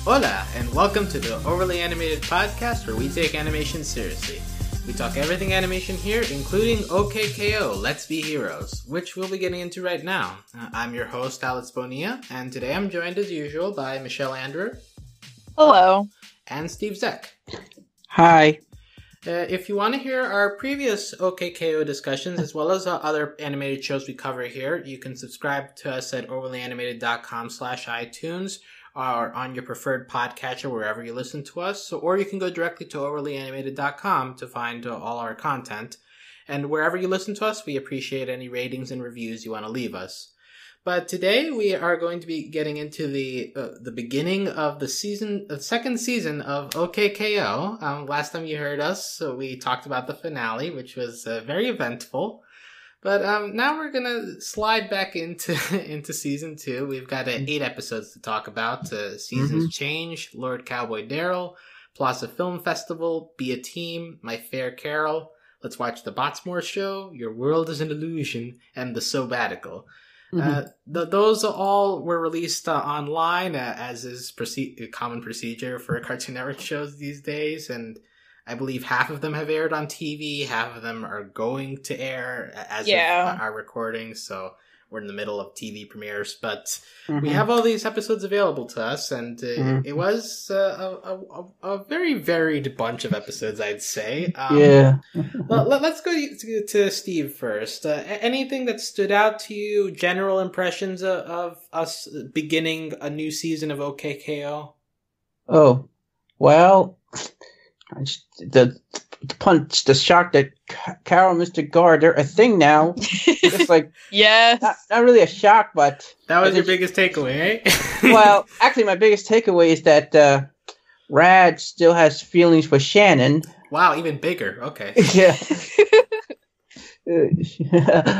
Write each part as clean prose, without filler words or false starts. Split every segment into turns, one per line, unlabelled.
Hola, and welcome to the Overly Animated Podcast, where we take animation seriously. We talk everything animation here, including OKKO, Let's Be Heroes, which we'll be getting into right now. I'm your host, Bonilla, and today I'm joined as usual by Michelle Anderer.
Hello.
And Steve Zeck.
Hi.
If you want to hear our previous OKKO discussions, as well as other animated shows we cover here, you can subscribe to us at overlyanimated.com/iTunes, or on your preferred podcatcher wherever you listen to us, or you can go directly to overlyanimated.com to find all our content. And wherever you listen to us, we appreciate any ratings and reviews you want to leave us. But today we are going to be getting into the beginning of the second season of OKKO. Last time you heard us, so we talked about the finale, which was very eventful. But now we're gonna slide back into season 2. We've got 8 episodes to talk about. Seasons Change, Lord Cowboy Darrell, Plaza Film Festival, Be a Team, My Fair Carol, Let's Watch the Boxmore Show, Your World is an Illusion, and the So-Bad-ical. Those all were released online, as is common procedure for Cartoon Network shows these days, and I believe half of them have aired on TV, half of them are going to air as of our recording, so we're in the middle of TV premieres, but we have all these episodes available to us, and it was a very varied bunch of episodes, I'd say. Well, let's go to Steve first. Anything that stood out to you, general impressions of us beginning a new season of OKKO?
Oh, well, the shock that Carol and Mr. Guard, they're a thing now. Just like,
yes.
Not really a shock, but...
That was your biggest takeaway, eh?
Well, actually, my biggest takeaway is that Rad still has feelings for Shannon.
Wow, even bigger. Okay.
Yeah.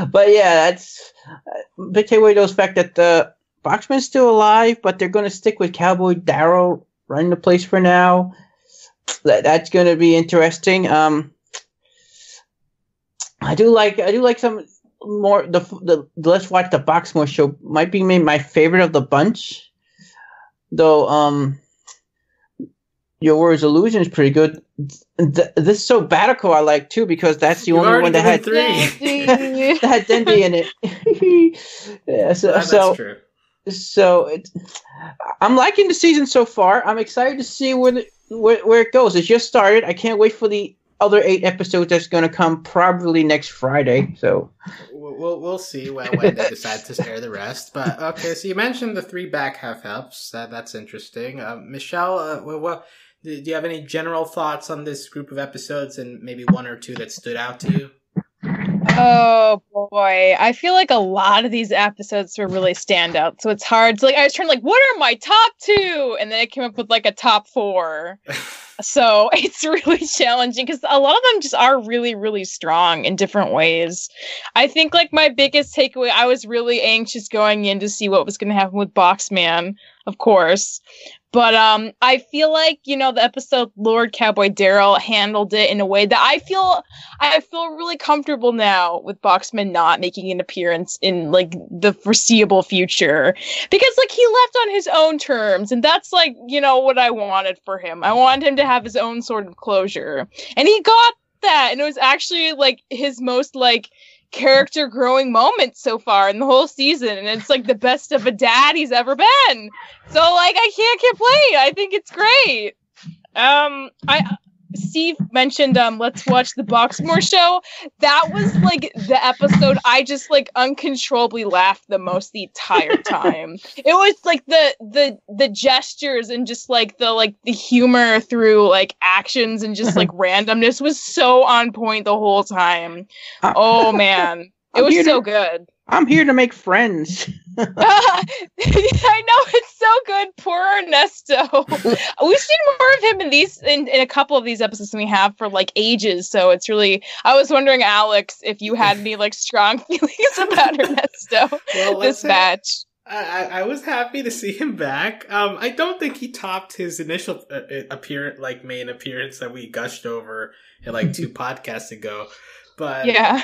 But yeah, that's... big takeaway, though, is the fact that Boxman's still alive, but they're going to stick with Cowboy Darrell running the place for now. That's going to be interesting. I do like some more. The Let's Watch the Boxmore show might be my favorite of the bunch, though. Your Words Illusion is pretty good. This So-Bad-ical I like too, because that's the only one that had
3
that had Dendy in it. Yeah,
that's true.
So I'm liking the season so far. I'm excited to see where it goes. It just started. I can't wait for the other 8 episodes that's going to come probably next Friday. So
we'll see when they decide to air the rest. But okay, so you mentioned the 3 back half-eps. That's interesting. Michelle, do you have any general thoughts on this group of episodes, and maybe 1 or 2 that stood out to you?
Oh boy, I feel like a lot of these episodes were really standout, so it's hard to I was trying what are my top 2, and then I came up with a top 4. So it's really challenging because a lot of them just are really, really strong in different ways. I think my biggest takeaway, I was really anxious going in to see what was going to happen with Boxman, of course. But I feel the episode Lord Cowboy Darrell handled it in a way that I feel really comfortable now with Boxman not making an appearance in the foreseeable future, because he left on his own terms, and that's what I wanted for him. I wanted him to have his own sort of closure, and he got that, and it was actually his most character growing moment so far in the whole season, and it's the best of a dad he's ever been. So I can't complain. I think it's great. Steve mentioned Let's Watch the Boxmore show. That was the episode I just uncontrollably laughed the most the entire time. It was the gestures and just the humor through actions and just randomness was so on point the whole time. Oh man, it was so good.
I'm here to make friends.
I know, it's so good. Poor Ernesto. We've seen more of him in a couple of these episodes than we have for ages. So it's really. I was wondering, Alex, if you had any
strong
feelings about Ernesto this batch.
I was happy to see him back. I don't think he topped his initial main appearance that we gushed over 2 podcasts ago. But
yeah,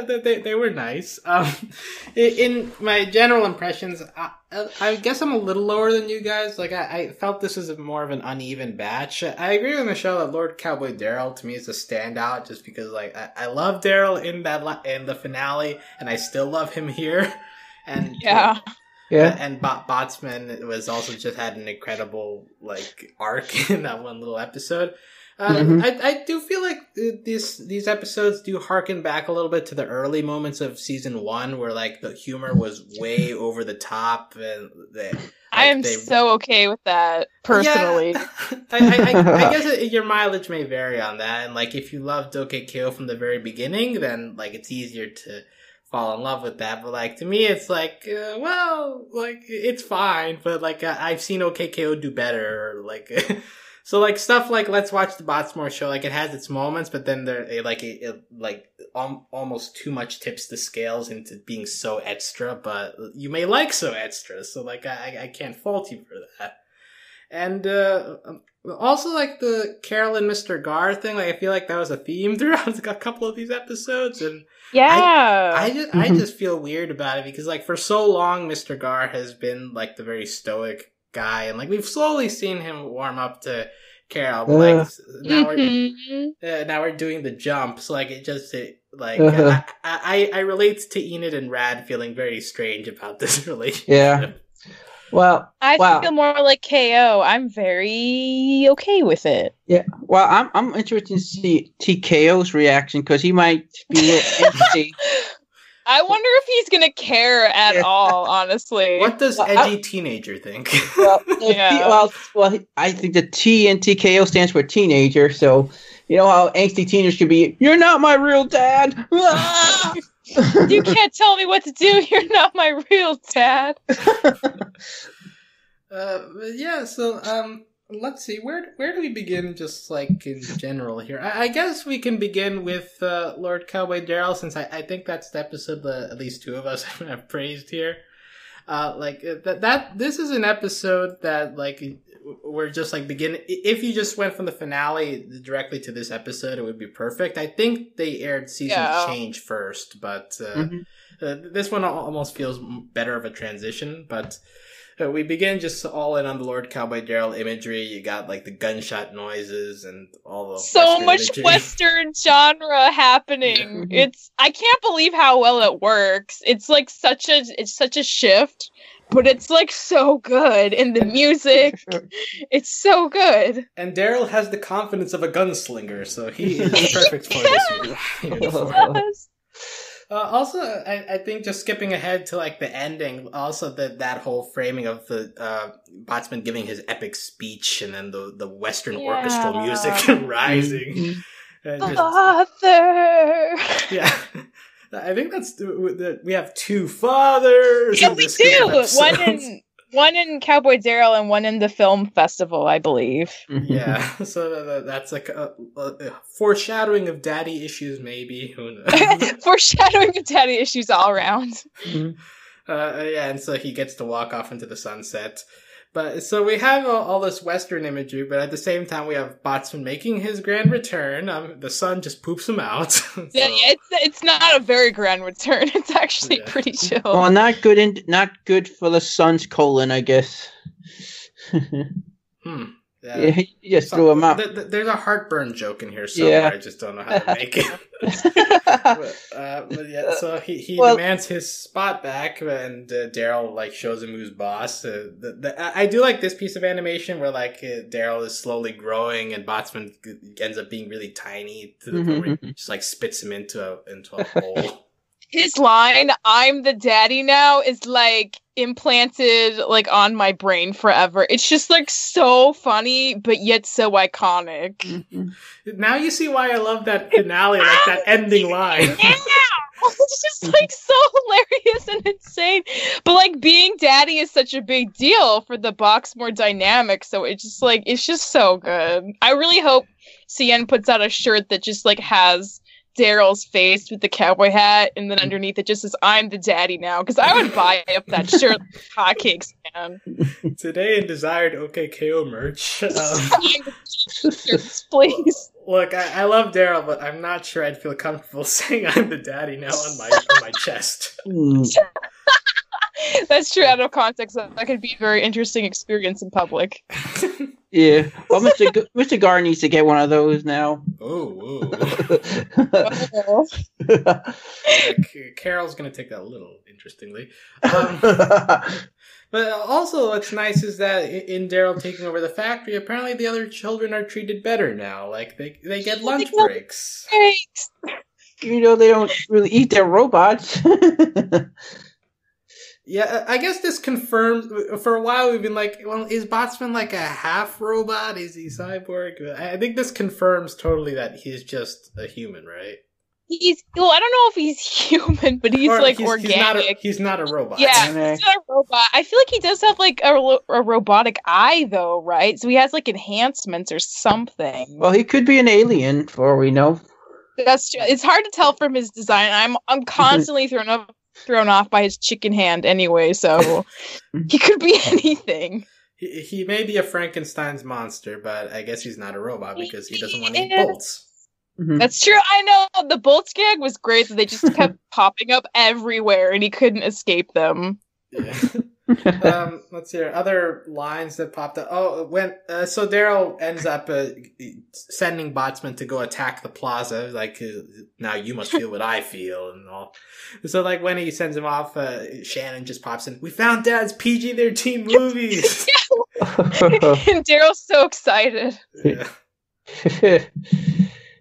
they were nice. In my general impressions, I guess I'm a little lower than you guys. Like I felt this was more of an uneven batch. I agree with Michelle that Lord Cowboy Darrell to me is a standout, just because like I love Darrell in the finale, and I still love him here. And and Botsman was also just had an incredible like arc in that one little episode. I do feel like these episodes do harken back a little bit to the early moments of season 1, where like the humor was way over the top, and
I am so okay with that personally.
Yeah, I guess your mileage may vary on that, and like if you loved OKKO from the very beginning, then like it's easier to fall in love with that. But like to me, it's like well, like it's fine, but like I've seen OKKO do better, or like. So like stuff like Let's Watch the Boxmore Show, like it has its moments, but then it almost too much tips the scales into being so extra. But you may like so extra, so like I can't fault you for that. And also like the Carol and Mr. Gar thing, like I feel like that was a theme throughout a couple of these episodes, and I just feel weird about it because like for so long Mr. Gar has been like the very stoic guy, and like we've slowly seen him warm up to Carol, but like now we're doing the jump, so like I relate to Enid and Rad feeling very strange about this relationship.
Yeah. Well,
I feel more like KO. I'm very okay with it.
Yeah. Well, I'm interested to see TKO's reaction because he might be a little empty.
I wonder if he's gonna care at all, honestly.
What does edgy teenager think?
Well, I think the T in TKO stands for teenager, so you know how angsty teenagers can be. You're not my real dad!
You can't tell me what to do, you're not my real dad!
Let's see, where do we begin, just like in general here? I guess we can begin with Lord Cowboy Darrell, since I think that's the episode that at least two of us have praised here. This is an episode that like we're just like beginning. If you just went from the finale directly to this episode, it would be perfect. I think they aired Season Change first, but this one almost feels better of a transition, but. We begin just all in on the Lord Cowboy Darrell imagery. You got like the gunshot noises and all the
so much imagery. Western genre happening. I can't believe how well it works. It's like such a shift, but it's like so good in the music. It's so good.
And Darrell has the confidence of a gunslinger, so he is perfect for this uniform. Also, I think just skipping ahead to like the ending, also that whole framing of the Botsman giving his epic speech, and then the Western orchestral music rising.
Father.
Yeah, I think we have two fathers.
Yeah, we do. One in Cowboy Darrell and one in the film festival, I believe.
Yeah, so that's like a foreshadowing of daddy issues, maybe. Who knows?
Foreshadowing of daddy issues all around.
And so he gets to walk off into the sunset. But so we have all this Western imagery, but at the same time we have Botsman making his grand return. The sun just poops him out. So.
Yeah, it's not a very grand return. It's actually pretty chill.
Well, not good for the sun's colon, I guess. Yeah, he just threw him out.
There's a heartburn joke in here somewhere. I just don't know how to make it. but yeah, so he demands his spot back, and Darrell like shows him who's boss. I do like this piece of animation where like Darrell is slowly growing, and Botsman ends up being really tiny to the point where he just like spits him into a hole.
His line, "I'm the daddy now," is like implanted like on my brain forever. It's just like so funny, but yet so iconic.
Mm-hmm. Now you see why I love that finale, like that ending line.
Yeah! It's just like so hilarious and insane. But like being daddy is such a big deal for the Boxmore dynamic, so it's just so good. I really hope CN puts out a shirt that just like has Darrell's face with the cowboy hat, and then underneath it just says, "I'm the daddy now," because I would buy up that shirt like hotcakes, man.
Today in desired OKKO merch.
Shirts, please.
Look, I love Darrell, but I'm not sure I'd feel comfortable saying I'm the daddy now on my chest.
That's true. Out of context, that could be a very interesting experience in public.
Yeah. Well, Mr. Gar needs to get one of those now.
Oh. Carol's going to take that a little interestingly. But also what's nice is that in Darrell taking over the factory, apparently the other children are treated better now. Like, they get lunch breaks.
They don't really eat their robots.
Yeah, I guess this confirms, for a while we've been like, well, is Botsman like a half robot? Is he cyborg? I think this confirms totally that he's just a human, right?
I don't know if he's human, but he's organic.
He's not a robot.
Yeah, he's not a robot. I feel like he does have like a robotic eye though, right? So he has like enhancements or something.
Well, he could be an alien for all we know.
That's true. It's hard to tell from his design. I'm constantly thrown off by his chicken hand anyway, so he could be anything.
He may be a Frankenstein's monster, but I guess he's not a robot because he doesn't want to eat bolts.
Mm-hmm.
That's true. I know. The bolts gag was great, that they just kept popping up everywhere and he couldn't escape them.
Yeah. Let's hear other lines that popped up. So Darrell ends up sending Botsman to go attack the Plaza. Like, now you must feel what I feel and all. So like when he sends him off, Shannon just pops in. We found Dad's PG-13 movies.
And Darrell's so excited.
Yeah.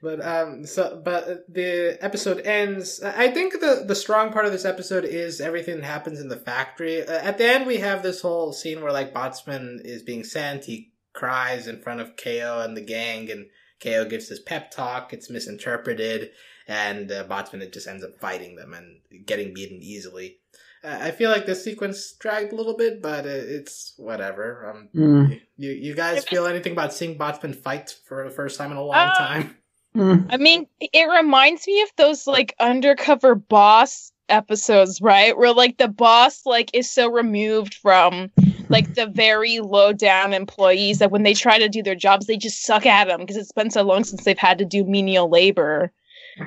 But the episode ends. I think the strong part of this episode is everything that happens in the factory. At the end, we have this whole scene where like Botsman is being sent. He cries in front of KO and the gang, and KO gives this pep talk. It's misinterpreted, and Botsman just ends up fighting them and getting beaten easily. I feel like this sequence dragged a little bit, but it's whatever. You guys feel anything about seeing Botsman fight for the first time in a long time?
I mean, it reminds me of those like undercover boss episodes, right? Where like the boss like is so removed from like the very low down employees that when they try to do their jobs, they just suck at them because it's been so long since they've had to do menial labor.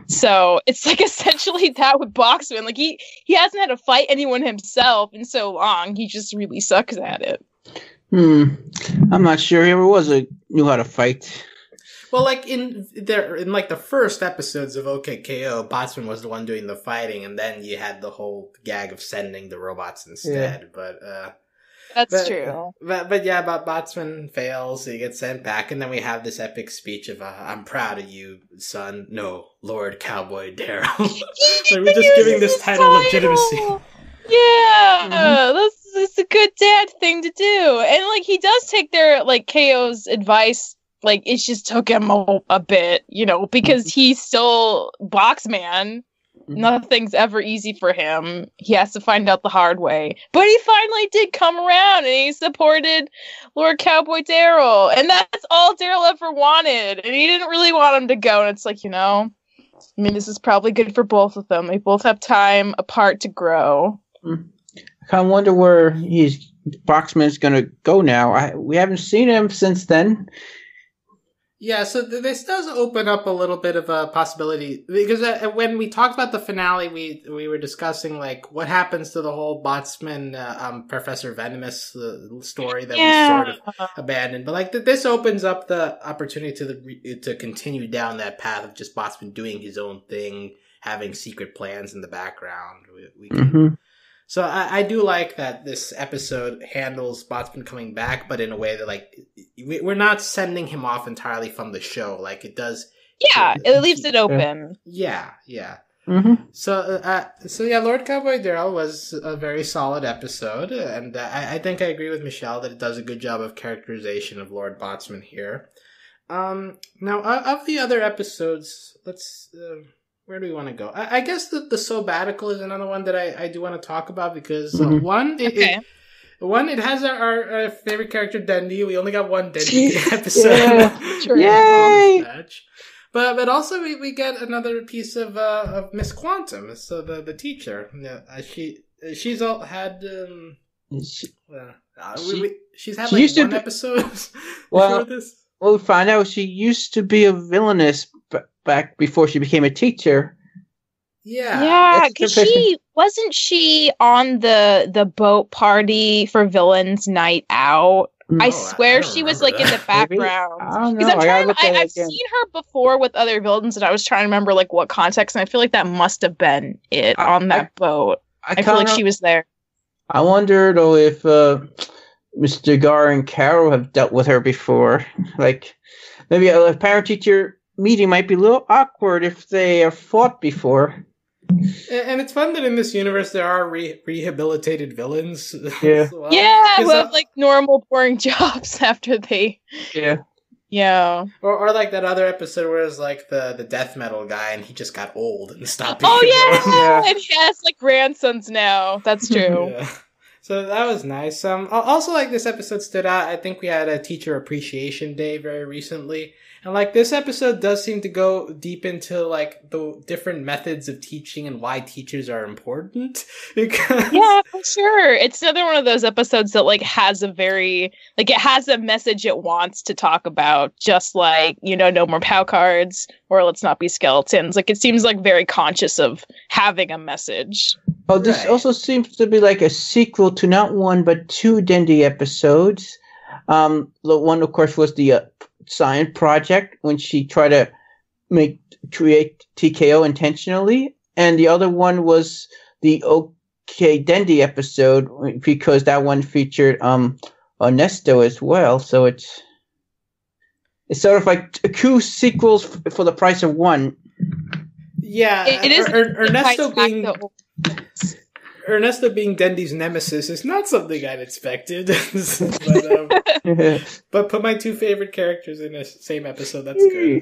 So it's like essentially that with Boxman. Like he hasn't had to fight anyone himself in so long. He just really sucks at it.
I'm not sure he ever knew how to fight.
Well, like in like the first episodes of OKKO, Botsman was the one doing the fighting, and then you had the whole gag of sending the robots instead. Yeah. But
that's true.
But Botsman fails, he gets sent back, and then we have this epic speech of "I'm proud of you, son." No, Lord Cowboy Darrell. So we're just giving this title legitimacy.
Yeah, that's a good dad thing to do, and like he does take their like KO's advice. Like, it just took him a bit, because he's still Boxman. Nothing's ever easy for him. He has to find out the hard way. But he finally did come around, and he supported Lord Cowboy Darrell. And that's all Darrell ever wanted. And he didn't really want him to go. And it's like, this is probably good for both of them. They both have time apart to grow.
I kind of wonder where Boxman's going to go now. We haven't seen him since then.
Yeah, so this does open up a little bit of a possibility, because when we talked about the finale, we were discussing, like, what happens to the whole Botsman, Professor Venomous story that we sort of abandoned. But, like, this opens up the opportunity to continue down that path of just Botsman doing his own thing, having secret plans in the background. We can... So I do like that this episode handles Botsman coming back, but in a way that, like, we're not sending him off entirely from the show. Like, it does...
Yeah, it leaves it open.
Yeah.
Mm-hmm.
So yeah, Lord Cowboy Darrell was a very solid episode, and I think I agree with Michelle that it does a good job of characterization of Lord Botsman here. Now, of the other episodes, let's... where do we want to go? I guess the So-Bad-ical is another one that I do want to talk about because it has our favorite character Dendy. We only got one Dendy episode.
Yeah. Yay!
But also we get another piece of Miss Quantum, so the teacher. She's all had she's had like one episode before this.
we find out she used to be a villainess back before she became a teacher.
Yeah, because wasn't she on the boat party for Villains Night Out? I swear she was like in the background.
I don't know. I've
seen her before with other villains, and I was trying to remember like what context, and I feel like that must have been it on that boat. I feel like she was there.
I wonder though if Mr. Gar and Carol have dealt with her before. Like maybe a parent-teacher meeting might be a little awkward if they have fought before.
And it's fun that in this universe there are rehabilitated villains.
Yeah.
Well.
Yeah, who have like normal boring jobs after they.
Yeah.
Yeah.
Or like that other episode where it's like the death metal guy and he just got old and stopped being
yeah! And he has like grandsons now. That's true.
Yeah. So that was nice. Also, like, this episode stood out. I think we had a Teacher Appreciation Day very recently. And, like, this episode does seem to go deep into, like, the different methods of teaching and why teachers are important. Because...
Yeah, for sure. It's another one of those episodes that, like, has a very... Like, it has a message it wants to talk about. Just like, you know, no more POW cards or let's not be skeletons. Like, it seems, like, very conscious of having a message.
Oh, this also seems to be like a sequel to not one but two Dendy episodes. The one, of course, was the science project when she tried to create TKO intentionally, and the other one was the OK Dendy episode because that one featured Ernesto as well. So it's sort of like two sequels for the price of one.
Yeah,
it is
Ernesto being Dendy's nemesis is not something I'd expected. But put my two favorite characters in the same episode, that's good.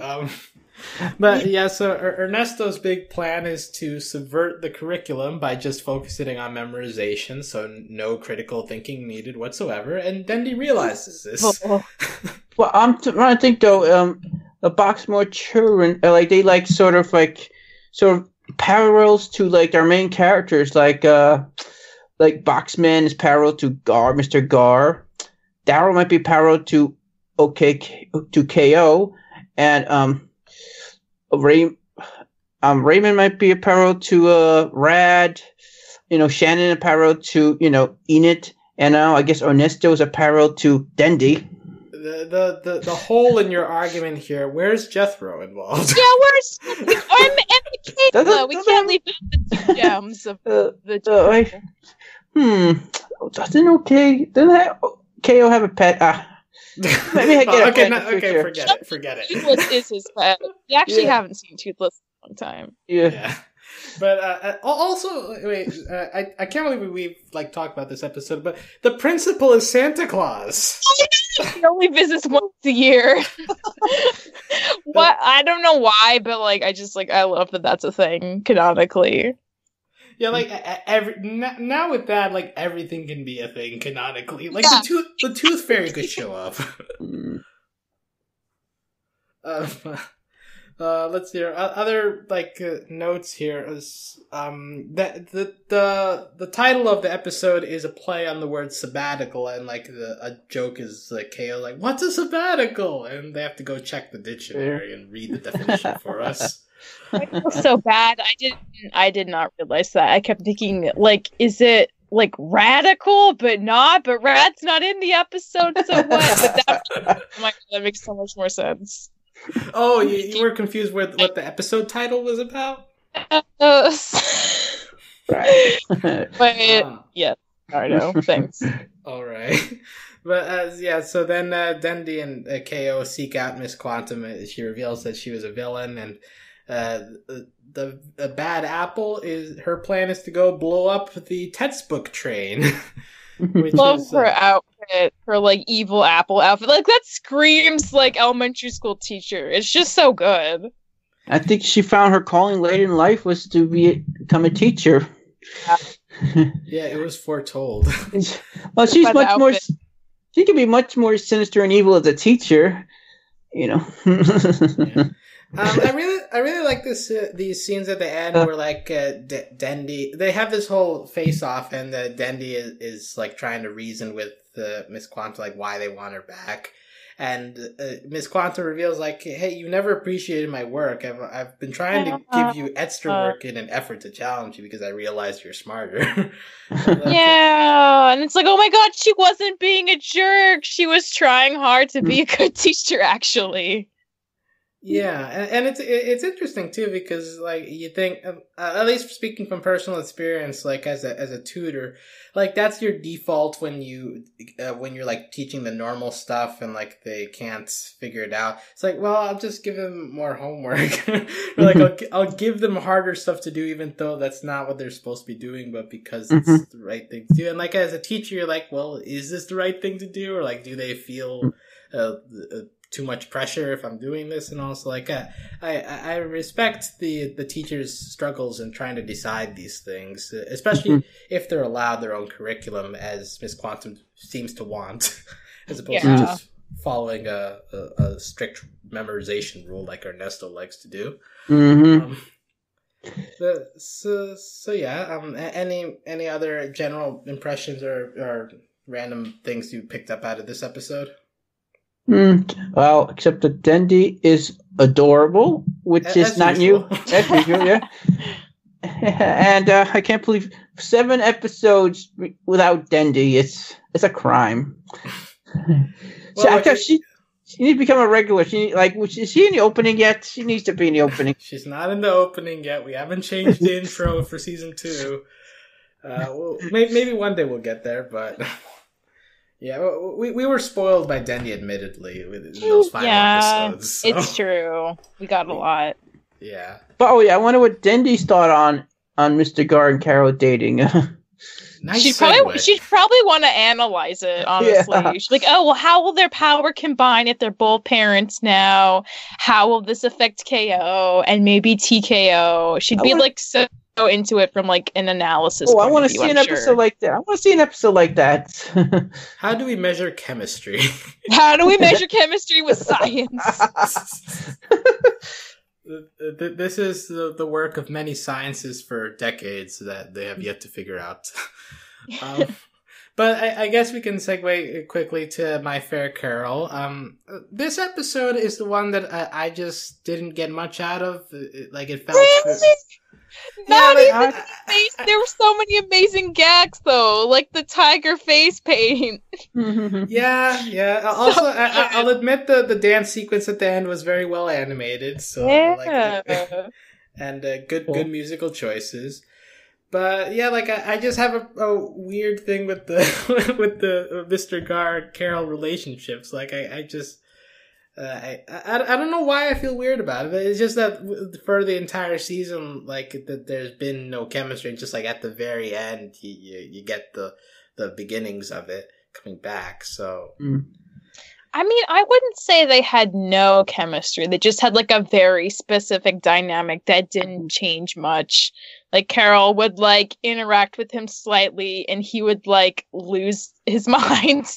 But yeah, so Ernesto's big plan is to subvert the curriculum by just focusing on memorization, so no critical thinking needed whatsoever, and Dendy realizes this.
Well, I'm trying to think though, the Boxmore children, they sort of parallels to like our main characters, like Boxman is parallel to Mr. Gar. Darrell might be parallel to KO, and Raymond might be a parallel to Rad. Shannon a parallel to Enid, and now I guess Ernesto is a parallel to Dendy.
The hole in your argument here, where's Jethro involved?
Yeah, where's Michaela? We can't leave out the two gems of the
doesn't KO have a pet? Maybe I get a pet.
Forget it.
Toothless is his pet. We actually haven't seen Toothless in a long time.
Yeah. But also, wait, I can't believe we've like talked about this episode, but the principal is Santa Claus.
He only visits once a year. What? I don't know why, but like I love that that's a thing canonically.
Yeah, like now with that, like everything can be a thing canonically. Like the tooth fairy could show up. Let's see. Other notes here is that the title of the episode is a play on the word sabbatical, and a joke is KO like, what's a sabbatical? And they have to go check the dictionary and read the definition for us.
It was so bad. I did not realize that. I kept thinking is it like radical, but Rad's not in the episode, so what? But that makes so much more sense.
Oh, you were confused with what the episode title was about?
Right.
But
yeah, I know. Thanks.
All right. But so then Dendy and KO seek out Miss Quantum. She reveals that she was a villain, and the bad apple her plan is to go blow up the textbook train.
Love her outfit, her evil apple outfit. That screams like elementary school teacher. It's just so good.
I think she found her calling late in life was to become a teacher.
Yeah, it was foretold.
Well, she's much more. She can be much more sinister and evil as a teacher.
Yeah. I really like these scenes at the end where Dendy, they have this whole face off, and Dendy is trying to reason with Miss Quantum why they want her back, And Miss Quantum reveals, like, hey, you never appreciated my work. I've been trying to give you extra work in an effort to challenge you because I realized you're smarter.
Yeah, and it's like, oh my god, she wasn't being a jerk. She was trying hard to be a good teacher, actually.
Yeah, and it's interesting too because like you think at least speaking from personal experience, like as a tutor, like that's your default when you're like teaching the normal stuff and like they can't figure it out. It's like, well, I'll just give them more homework, or like I'll give them harder stuff to do, even though that's not what they're supposed to be doing, but because it's the right thing to do. And like as a teacher, you're like, well, is this the right thing to do, or like do they feel too much pressure if I'm doing this? And also like I respect the teachers' struggles in trying to decide these things, especially if they're allowed their own curriculum, as Miss Quantum seems to want, as opposed to just following a strict memorization rule like Ernesto likes to do. Any other general impressions or random things you picked up out of this episode?
Well, except that Dendy is adorable, which is not new. As usual, yeah. And I can't believe 7 episodes without Dendy. It's a crime. So I thought she needs to become a regular. Is she in the opening yet? She needs to be in the opening.
She's not in the opening yet. We haven't changed the intro for season 2. Maybe one day we'll get there, but. Yeah, we were spoiled by Denny, admittedly, with those 5 episodes. So.
It's true. We got a lot.
Yeah.
But I wonder what Dendy's thought on Mr. Gar and Carol dating.
Nice she'd probably want to analyze it, honestly. Yeah. She's like, oh, well, how will their power combine if they're both parents now? How will this affect KO and maybe TKO? She'd be so into it from like an analysis.
I want to see an episode like that. I want to see an episode like that.
How do we measure chemistry?
How do we measure chemistry with science?
This is the work of many sciences for decades that they have yet to figure out. But I guess we can segue quickly to My Fair Carol. This episode is the one that I just didn't get much out of. Like it felt.
Not even face. There were so many amazing gags, though, like the tiger face paint.
Yeah. Also, I'll admit the dance sequence at the end was very well animated. So, and good musical choices. But yeah, like I just have a weird thing with the Mr. Gar Carol relationships. Like I just. I don't know why I feel weird about it. It's just that for the entire season, like that, there's been no chemistry. And just like at the very end, you get the beginnings of it coming back. So,
I mean, I wouldn't say they had no chemistry. They just had like a very specific dynamic that didn't change much. Like Carol would like interact with him slightly, and he would like lose his mind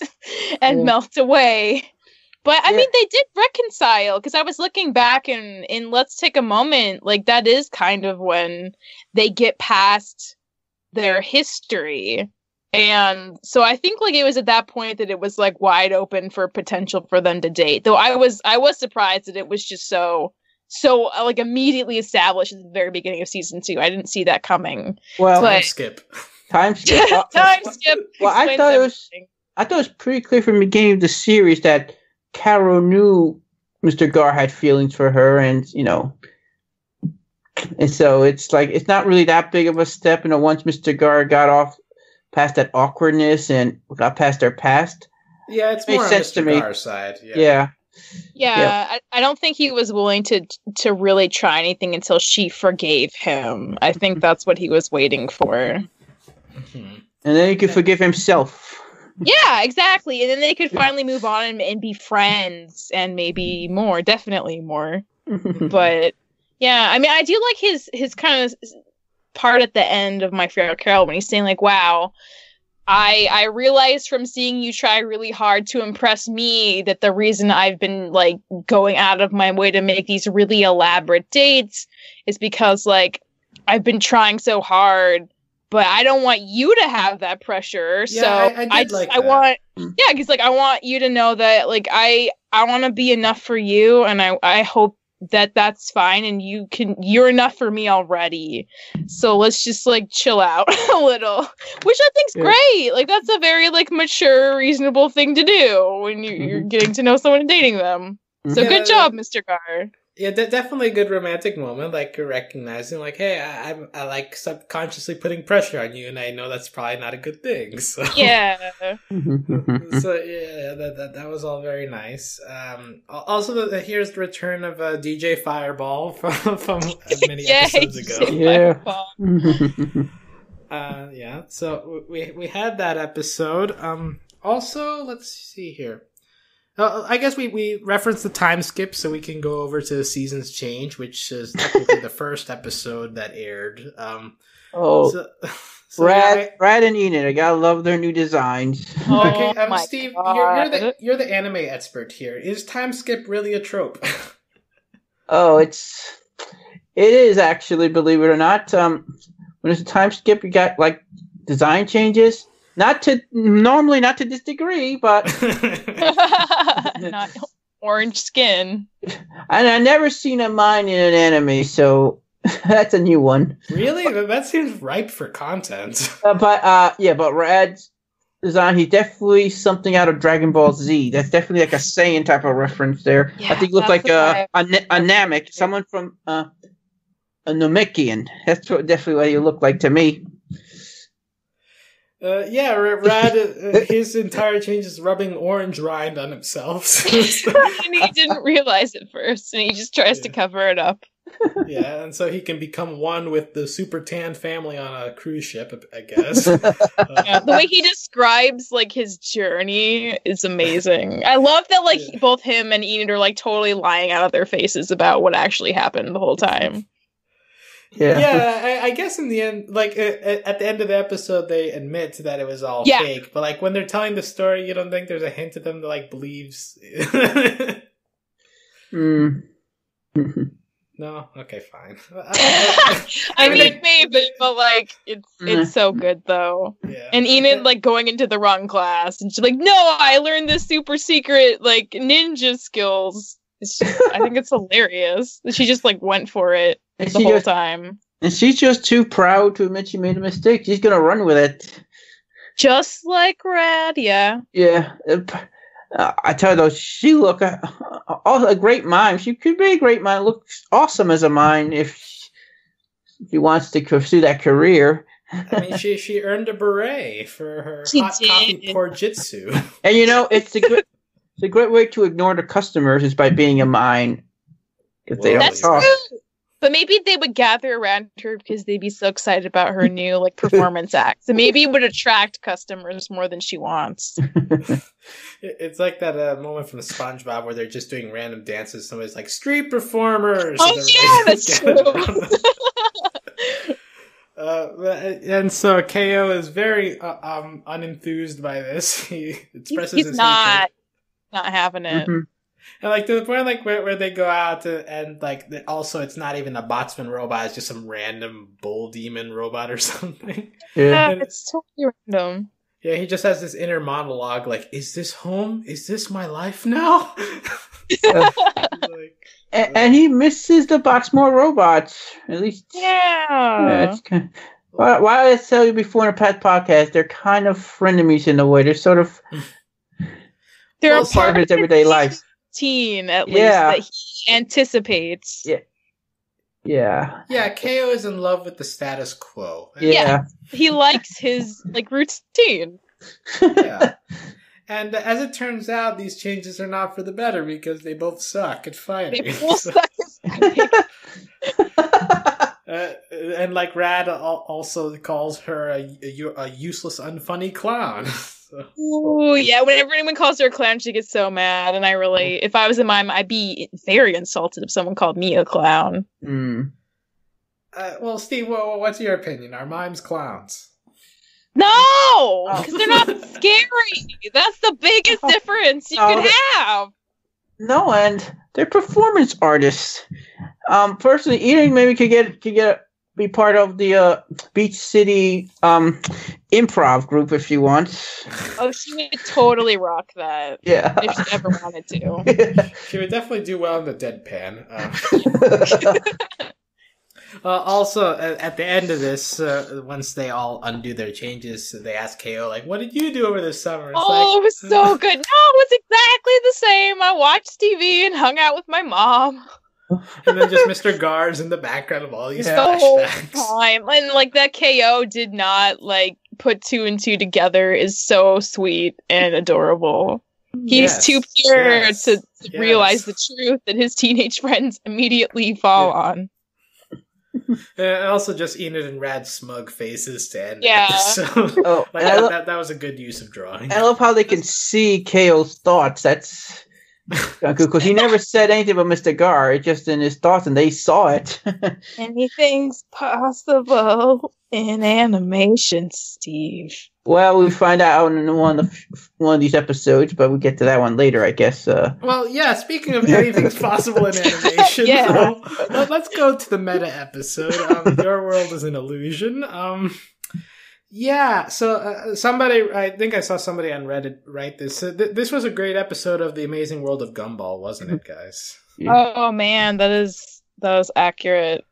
and melt away. But, I mean, they did reconcile, because I was looking back in Let's Take a Moment, like, that is kind of when they get past their history. And so I think, like, it was at that point that it was, like, wide open for potential for them to date. Though I was surprised that it was just so like, immediately established at the very beginning of season 2. I didn't see that coming.
Well,
time skip.
Time skip.
Well, I thought it was pretty clear from the beginning of the series that Carol knew Mr. Gar had feelings for her, and so it's like it's not really that big of a step. Once Mr. Gar got off past that awkwardness and got past their past,
it's more on Mr. Gar's side.
Yeah. I don't think he was willing to really try anything until she forgave him. I think that's what he was waiting for.
And then he could forgive himself.
Yeah, exactly. And then they could finally move on and be friends and maybe more, definitely more. But yeah, I mean, I do like his kind of part at the end of My Fair Carol when he's saying like, wow, I realized from seeing you try really hard to impress me that the reason I've been like going out of my way to make these really elaborate dates is because like I've been trying so hard. But I don't want you to have that pressure.
Yeah,
so I want, because like I want you to know that like I I want to be enough for you, and I hope that's fine, and you're enough for me already. So let's just like chill out a little, which I think's great. Like that's a very like mature, reasonable thing to do when you're getting to know someone and dating them. So good job, Mr. Gar.
Yeah, definitely a good romantic moment. Like you're recognizing, like, hey, I like subconsciously putting pressure on you, and I know that's probably not a good thing. So
yeah.
So yeah, that was all very nice. Also, here's the return of DJ Fireball from many episodes ago. Yeah. So we had that episode. Also, let's see here. I guess we referenced the time skip, so we can go over to the Seasons Change, which is technically the first episode that aired.
Brad and Enid, I gotta love their new designs.
Okay, Steve, you're the anime expert here. Is time skip really a trope?
It is actually, believe it or not. When it's a time skip, you got like design changes. Not to this degree, but
not orange skin.
And I never seen a mine in an anime, so that's a new one.
Really? That seems ripe for content.
But Rad's design, he's definitely something out of Dragon Ball Z. That's definitely like a Saiyan type of reference there. Yeah, I think he looks like a Namek, someone from a Namekian. That's definitely what he looked like to me.
Rad, his entire change is rubbing orange rind on himself.
And he didn't realize it first, and he just tries to cover it up.
Yeah, and so he can become one with the super tan family on a cruise ship, I guess.
The way he describes, like, his journey is amazing. I love that, like, both him and Enid are, like, totally lying out of their faces about what actually happened the whole time.
Yeah, I guess in the end, like, at the end of the episode, they admit that it was all fake. But, like, when they're telling the story, you don't think there's a hint of them that, like, believes... No? Okay, fine.
I mean, maybe, but, like, it's so good, though. Yeah. And Enid, like, going into the wrong class, and she's like, no, I learned this super secret, like, ninja skills. I think it's hilarious that she just, like, went for it. The whole time.
And she's just too proud to admit she made a mistake. She's gonna run with it.
Just like Rad, yeah.
Yeah. I tell you though, she look a great mime. She could be a great mime. Looks awesome as a mime if she wants to pursue that career.
I mean, she earned a beret for her hot coffee pour jitsu.
And you know, it's a great way to ignore the customers is by being a mime. If they don't talk.
True. But maybe they would gather around her because they'd be so excited about her new like performance act. So maybe it would attract customers more than she wants.
It's like that moment from SpongeBob where they're just doing random dances. Somebody's like, street performers!
Oh, yeah, that's true.
And so KO is very unenthused by this. He expresses his
not having it.
Mm-hmm.
And like to the point like where they go out and like also it's not even a Boxmore robot, it's just some random bull demon robot or something.
Yeah, it's totally random.
Yeah, he just has this inner monologue like, is this home? Is this my life now?
And he misses the Boxmore robots. At least
yeah.
Why I tell you before in a past podcast, they're kind of frenemies in a way. They're sort of
they're a part of
his everyday life.
At least that he anticipates.
Yeah,
KO is in love with the status quo.
Yeah. He likes his like routine.
Yeah. And as it turns out, these changes are not for the better because they both suck at fighting.
They both suck at fighting.
And like Rad also calls her a useless, unfunny clown.
Ooh, yeah. Whenever anyone calls her a clown, she gets so mad. And if I was a mime, I'd be very insulted if someone called me a clown.
Well, Steve, what's your opinion? Are mimes clowns?
No! Because they're not scary. That's the biggest difference you could have.
No, and they're performance artists. Personally, Eating maybe could get be part of the Beach City improv group if she wants.
Oh, she would totally rock that.
Yeah.
If she ever wanted to.
She would definitely do well in the deadpan. Also, at the end of this, once they all undo their changes, they ask KO, like, what did you do over this summer? It's
it was so good. No, it was exactly the same. I watched TV and hung out with my mom.
And then just Mr. Guards in the background of all these
The whole
flashbacks.
time. And, like, that KO did not, like, put two and two together is so sweet and adorable. He's too pure to realize the truth that his teenage friends immediately fall on.
And also just Enid and Rad's smug faces to end the episode.
Oh,
like, that was a good use of drawing.
I love how they can see KO's thoughts. That's because he never said anything about Mr. Gar. It's just in his thoughts, and they saw it.
Anything's possible in animation, Steve.
Well, we find out in one of these episodes, but we'll get to that one later, I guess.
Well, yeah, speaking of anything's possible in animation, let's go to the meta episode. Your world is an illusion. Somebody, I think I saw somebody on Reddit write this. This was a great episode of The Amazing World of Gumball, wasn't it, guys?
Oh, man, that was accurate.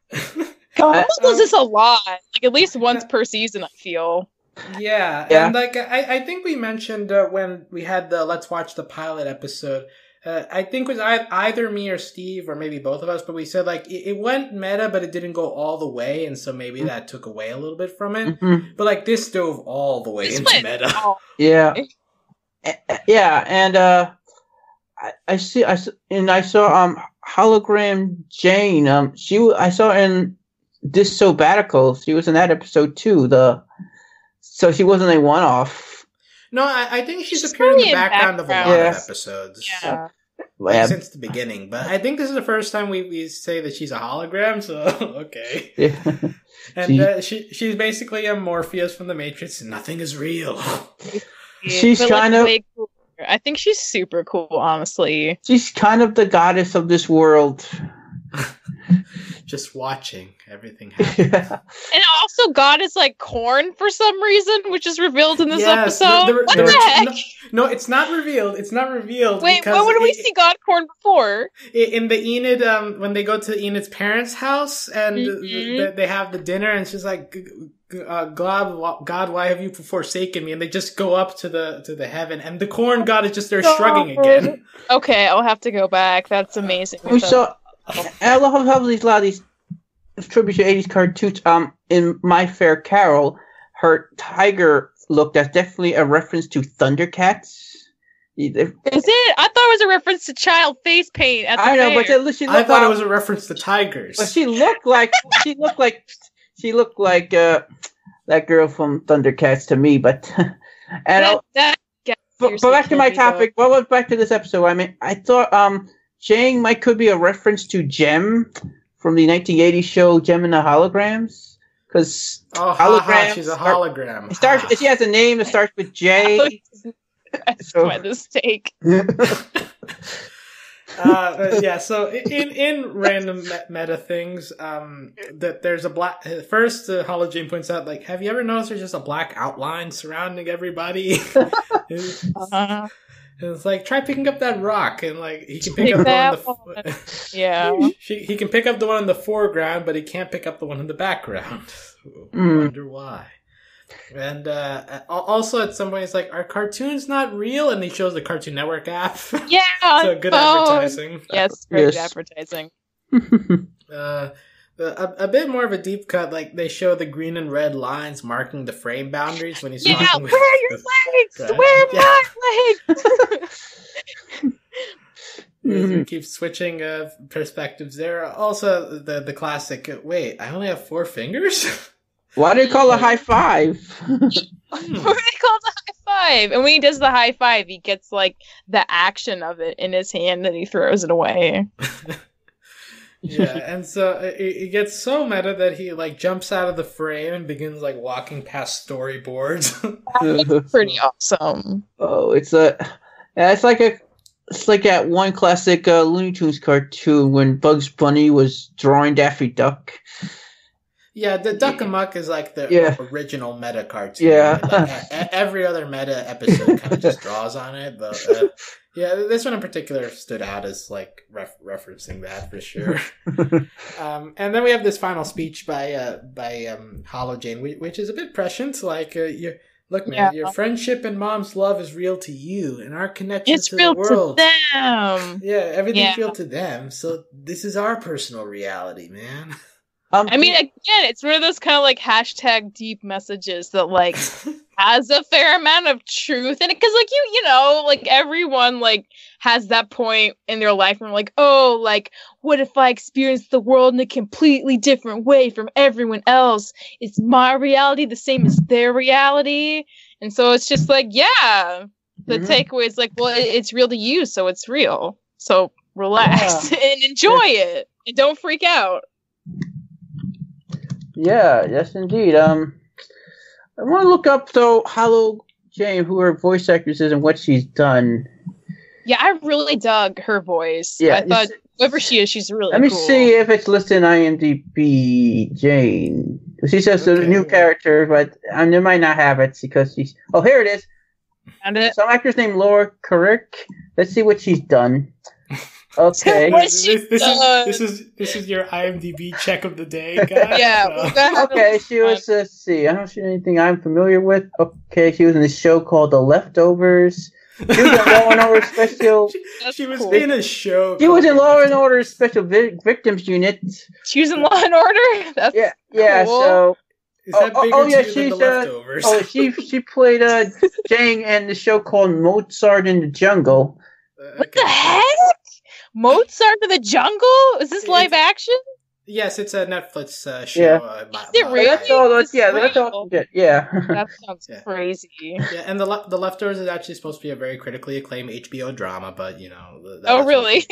Gumball does this a lot. Like, at least once per season, I feel.
Yeah, and like I think we mentioned when we had the Let's Watch the Pilot episode, I think it was either me or Steve or maybe both of us, but we said like it went meta, but it didn't go all the way, and so maybe that took away a little bit from it. Mm-hmm. But like this dove all the way into meta.
Yeah, and I saw hologram Jane. I saw in this So-Bad-ical. She was in that episode too. So she wasn't a one-off.
No, I think she's appeared in the background of a lot of episodes.
Yeah.
Since the beginning. But I think this is the first time we say that she's a hologram, so okay.
Yeah.
And she's basically a Morpheus from the Matrix, and nothing is real.
She's kind of...
way cooler. I think she's super cool, honestly.
She's kind of the goddess of this world.
Just watching everything happen.
Yeah.
And also God is like corn for some reason, which is revealed in this episode. What the heck?
No, it's not revealed. It's not revealed.
Wait, when did we see God corn before?
In the Enid, when they go to Enid's parents' house and they have the dinner, and she's like, God, why have you forsaken me? And they just go up to the heaven, and the corn God is just there shrugging again.
Okay, I'll have to go back. That's amazing.
I love how a lot of these tribute to 80s cartoons. In My Fair Carol, her tiger look, that's definitely a reference to Thundercats.
Is it? I thought it was a reference to child face paint at the fair.
But
I thought it was a reference to tigers.
But she looked like that girl from Thundercats to me. But but back to my topic. What was back to this episode? I mean, I thought Jang could be a reference to Gem from the 1980s show Gem and the Holograms, because
she's a hologram.
She has a name that starts with J.
That's my mistake.
So in random meta things, that there's a black. First, Hollow Jane points out, like, have you ever noticed there's just a black outline surrounding everybody? And it's like, try picking up that rock, and like he can pick up the one he can pick up the one in the foreground, but he can't pick up the one in the background. I wonder why. And also at some point it's like, are cartoons not real? And he shows the Cartoon Network app.
Yeah,
so good advertising.
Yes, great advertising.
A bit more of a deep cut, like they show the green and red lines marking the frame boundaries when he's talking with...
where are your legs? Where are my legs?
Keep switching perspectives there. Also, the classic, wait, I only have 4 fingers?
Why do they call it a high five?
Why do they call it a high five? And when he does the high five, he gets like the action of it in his hand and he throws it away.
Yeah, and so it gets so meta that he like jumps out of the frame and begins like walking past storyboards.
That's pretty awesome.
Oh, it's like that one classic Looney Tunes cartoon when Bugs Bunny was drawing Daffy Duck.
Yeah, the Duck Amuck is like the original meta cartoon.
Yeah.
Right? Like, every other meta episode kind of just draws on it, but yeah, this one in particular stood out as like referencing that for sure. And then we have this final speech by Hollow Jane, which is a bit prescient. Like, look, man, your friendship and mom's love is real to you, and our connection to the world.
To them.
Yeah, everything's real to them. So this is our personal reality, man.
I mean, again, it's one of those kind of like hashtag deep messages that like has a fair amount of truth in it. Because like you know, like everyone like has that point in their life where like, oh, like what if I experienced the world in a completely different way from everyone else? Is my reality the same as their reality? And so it's just like, yeah, the takeaway is like, well, it's real to you, so it's real. So relax and enjoy it, and don't freak out.
Yeah, yes, indeed. I want to look up, though, Hollow Jane, who her voice actress is and what she's done.
Yeah, I really dug her voice.
Yeah,
I thought, whoever she is, she's really cool.
Let me see if it's listed in IMDb, Jane. She says the new character, but they might not have it because she's... Oh, here it is.
Found it.
Some actress named Laura Carrick. Let's see what she's done. Okay.
This is your IMDb check of the day, guys.
Yeah.
So.
Okay, she was. Let's see. I don't see anything I'm familiar with. Okay, she was in a show called The Leftovers. She was in Law and Order Special.
She was in a show.
She was in Law and Order Special Victims Unit.
She was in Law and Order. That's
yeah.
cool.
So.
Is that bigger than The Leftovers?
She played Jane in the show called Mozart in the Jungle.
What the heck? Mozart in the Jungle? Is this live action?
Yes, it's a Netflix show.
Yeah.
Is it really?
That's all. Yeah.
That sounds crazy.
Yeah, and the Leftovers is actually supposed to be a very critically acclaimed HBO drama, but you know.
Oh, really?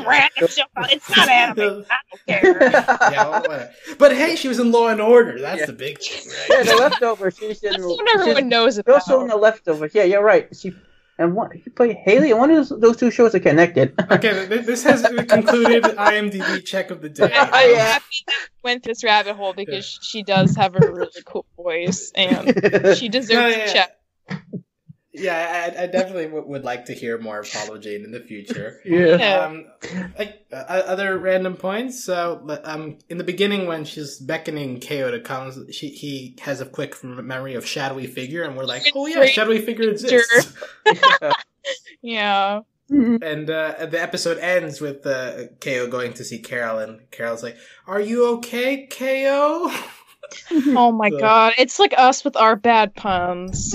Random show. It's not anime. I don't care.
Whatever. But hey, she was in Law and Order. That's the big thing, right?
Yeah, The Leftovers. That's
what everyone knows about.
Also in The Leftovers. Yeah, you're right. She played Haley, and one of those two shows are connected.
Okay, this has concluded IMDb check of the day.
I'm happy that we went this rabbit hole because she does have a really cool voice, and she deserves a check.
Yeah, I definitely would like to hear more of Hollow Jane in the future.
Yeah.
Other random points. So, in the beginning, when she's beckoning KO to come, he has a quick memory of shadowy figure, and we're like, "Oh yeah, shadowy figure exists."
Yeah.
And the episode ends with KO going to see Carol, and Carol's like, "Are you okay, KO?"
Oh my god, it's like us with our bad puns.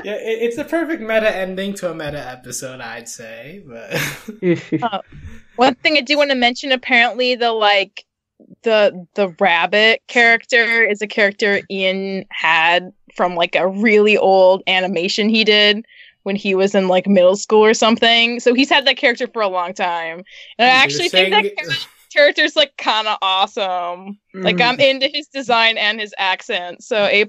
Yeah, it's the perfect meta ending to a meta episode, I'd say. But
one thing I do want to mention, apparently the rabbit character is a character Ian had from like a really old animation he did when he was in like middle school or something. So he's had that character for a long time, and I actually think that character's like kind of awesome. Like I'm into his design and his accent, so A+,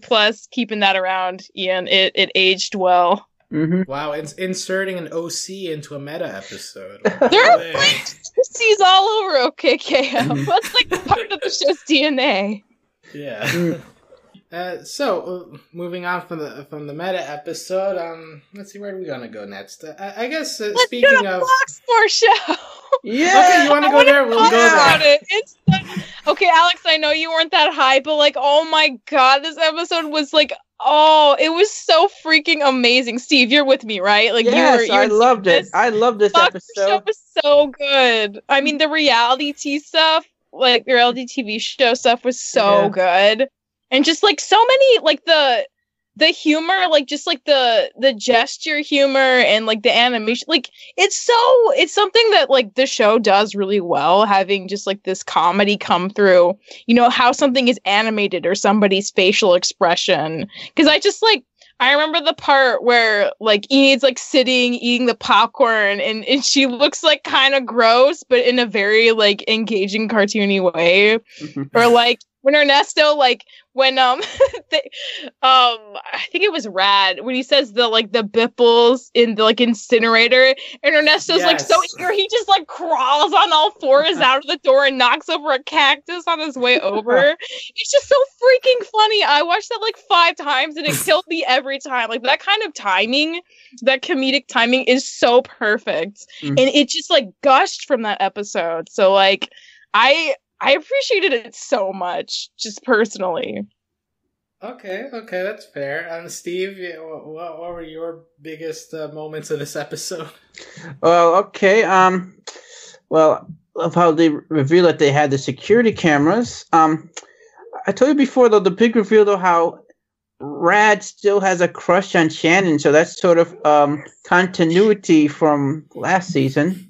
keeping that around, Ian. It aged well.
Wow, it's inserting an OC into a meta episode.
There are like OCs all over OKKO. That's like part of the show's DNA.
Yeah. So moving on from the meta episode, let's see, where are we gonna go next? I guess speaking of
Boxmore show.
Yeah. Okay, you want to go there? We'll go there.
Okay, Alex, I know you weren't that high, but like, oh my god, this episode was like, oh, it was so freaking amazing. Steve, you're with me, right? Like,
yes, I loved it. I loved this episode.
The show was so good. I mean, the reality TV show stuff was so good. And just like so many, like the humor, like just like the gesture humor and like the animation, like it's something that like the show does really well, having just like this comedy come through, you know, how something is animated or somebody's facial expression. Because I remember the part where like Enid's like sitting eating the popcorn and she looks like kind of gross, but in a very like engaging cartoony way. Or like when Ernesto, like, when, I think it was Rad, when he says the Bipples in the, like, incinerator, and Ernesto's, like, so eager, he just, like, crawls on all fours out of the door and knocks over a cactus on his way over. It's just so freaking funny. I watched that, like, 5 times, and it killed me every time. Like, that kind of timing, that comedic timing is so perfect. And it just, like, gushed from that episode. So, like, I appreciated it so much, just personally.
Okay, that's fair. Steve, what were your biggest moments of this episode?
Well, okay. Well, of how they reveal that they had the security cameras. I told you before, though, the big reveal, though, how Rad still has a crush on Shannon, so that's sort of continuity from last season.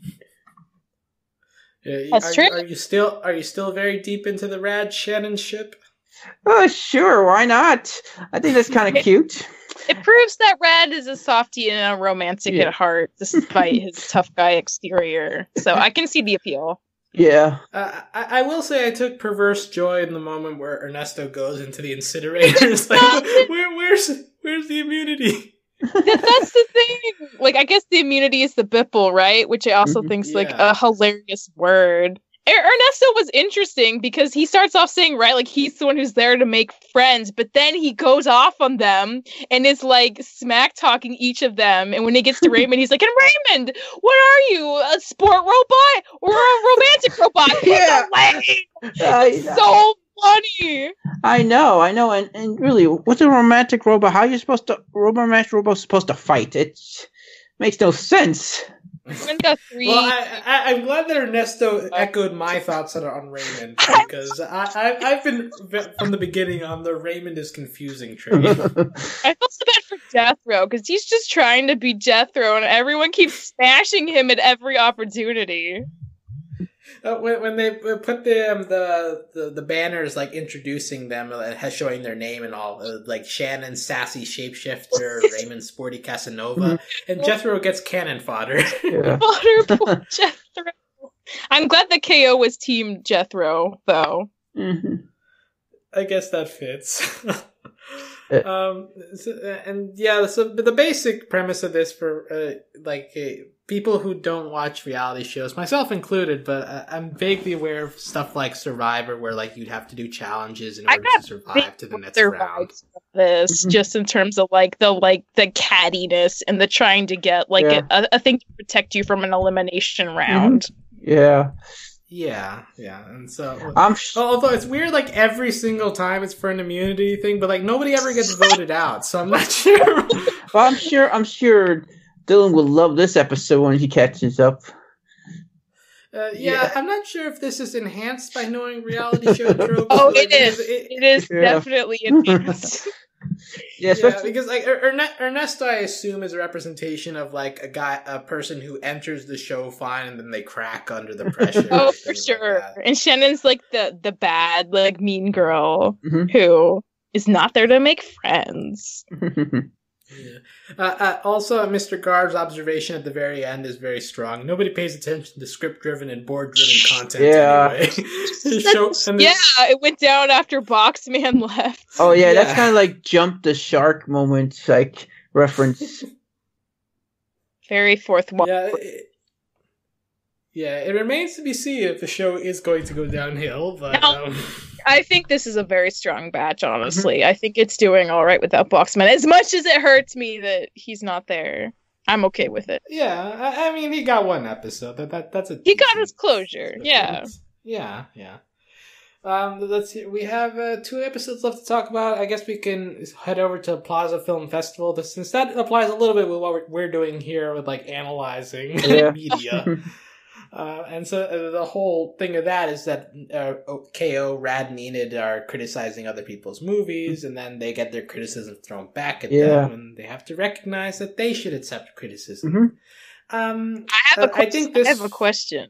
Yeah,
that's true.
Are you still very deep into the Rad Shannon ship?
Oh, sure, why not? I think that's kind of cute.
It proves that Rad is a softie and a romantic at heart, despite his tough guy exterior. So I can see the appeal.
Yeah.
I will say I took perverse joy in the moment where Ernesto goes into the incinerator. It's like, where's the immunity?
That's the thing. Like, I guess the immunity is the Bipple, right? Which I also think's like a hilarious word. Ernesto was interesting because he starts off saying, right, like he's the one who's there to make friends, but then he goes off on them and is like smack talking each of them. And when he gets to Raymond, he's like, "And Raymond, what are you, a sport robot or a romantic robot?" It's so funny.
I know, and really, what's a romantic robot? How are you supposed to? Romantic robot supposed to fight? It makes no sense.
Well, I'm glad that Ernesto echoed my thoughts on Raymond, because I've been from the beginning on the Raymond is confusing train.
I feel so bad for Jethro because he's just trying to be Jethro, and everyone keeps smashing him at every opportunity.
When they put the banners like introducing them, showing their name and all, like Shannon sassy shapeshifter, Raymond sporty Casanova, and Jethro gets cannon fodder.
Yeah.
Fodder, poor Jethro. I'm glad that KO was team Jethro, though.
Mm-hmm.
I guess that fits. So the basic premise of this for people who don't watch reality shows, myself included, but I'm vaguely aware of stuff like Survivor, where like you'd have to do challenges in order to survive to the next round.
This just in terms of the cattiness and the trying to get a thing to protect you from an elimination round.
Yeah.
Yeah, and so although it's weird, like every single time it's for an immunity thing, but like nobody ever gets voted out, so I'm not sure.
Well, I'm sure Dylan will love this episode when he catches up.
I'm not sure if this is enhanced by knowing reality show tropes.
Oh, it is. It is definitely enhanced.
Because like Ernesto, I assume, is a representation of like a person who enters the show fine and then they crack under the pressure.
Oh, for sure. Like, and Shannon's like the bad, like mean girl who is not there to make friends.
Also, Mr. Garb's observation at the very end is very strong. Nobody pays attention to script-driven and board-driven content anyway.
It went down after Boxman left.
Oh, yeah, that's kind of like Jump the Shark moment, like, reference.
Very fourth wall.
It remains to be seen if the show is going to go downhill, but...
I think this is a very strong batch, honestly. I think it's doing all right without Boxman. As much as it hurts me that he's not there, I'm okay with it.
Yeah, I mean, he got one episode. That's
he got his closure. Yeah.
Let's see. We have 2 episodes left to talk about. I guess we can head over to Plaza Film Festival, since that applies a little bit with what we're doing here with like analyzing media. And so the whole thing of that is that KO, Rad, and Enid are criticizing other people's movies, and then they get their criticism thrown back at them, and they have to recognize that they should accept criticism.
I have a question.